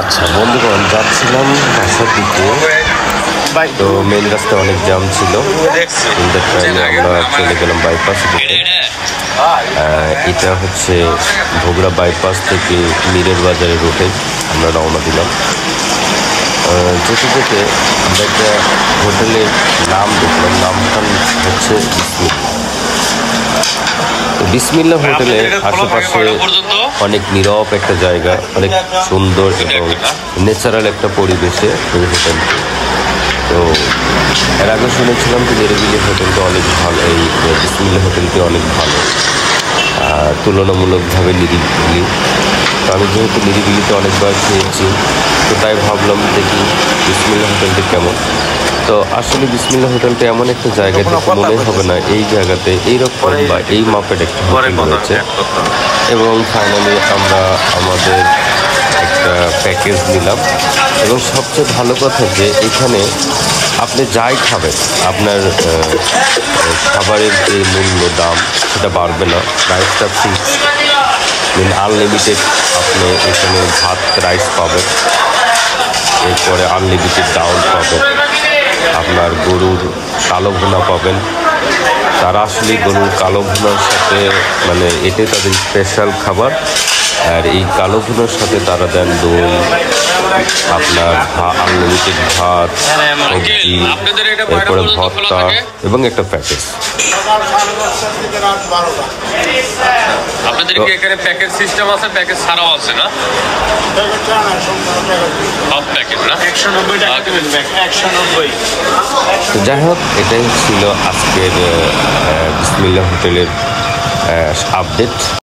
আচ্ছা বন্ধুগণ, যাচ্ছিলাম বাসার দিকে। তো মেন রাস্তায় অনেক জ্যাম ছিল, আমরা চলে গেলাম বাইপাস দিকে। এটা হচ্ছে ভোগড়া বাইপাস থেকে মিরের বাজারের রুটে আমরা রওনা দিলাম। যেতে যেতে আমরা একটা হোটেলের নাম দেখলাম, নামটা হচ্ছে বিসমিল্লাহ হোটেলের আশেপাশে অনেক নীরব একটা জায়গা, অনেক সুন্দর এবং ন্যাচারাল একটা পরিবেশে এই হোটেলটি। তো এর আগে শুনেছিলাম যে নিরিবিলি হোটেলটা অনেক ভালো, এই বিসমিল্লাহ হোটেলটি অনেক ভালো, তুলনামূলকভাবে নিরিবিলি। তো আমি যেহেতু নিরিবিলিতে অনেকবার খেয়েছি, তো তাই ভাবলাম দেখি বিসমিল্লাহ হোটেলটি কেমন। তো আসলে বিসমিল্লাহ হোটেলটা এমন একটা জায়গা দেখে মনে হবে না এই জায়গাতে এইরকম বা এই মাপের একটা হোটেল রয়েছে। এবং ফাইনালি আমরা আমাদের একটা প্যাকেজ নিলাম, এবং সবচেয়ে ভালো কথা যে এখানে আপনি যাই খাবেন আপনার খাবারের যে মূল্য দাম সেটা বাড়বে না, প্রাইসটা ফিক্স, আনলিমিটেড। আপনি এখানে ভাত রাইস পাবেন, এরপরে আনলিমিটেড ডাউল পাবেন, আপনার গরুর কালো ভুনা পাবেন। তারা আসলে গরুর কালো ভুনার সাথে মানে এটাই তাদের স্পেশাল খাবার। আর এই কালো ভুনার সাথে তারা দেন দই, আপনার আনলিমিটেড ভাত, সবজি, এরপরে ভর্তা এবং একটা প্যাকেজ। আপনাদের কি এখানে প্যাকেজ সিস্টেম আছে? প্যাকেজ ছাড়াও আছে না? সব প্যাকেজ না? 190 টাকা দিবেন, 190। যাই হোক, এটাই ছিল আজকের বিসমিল্লাহ হোটেলের আপডেট।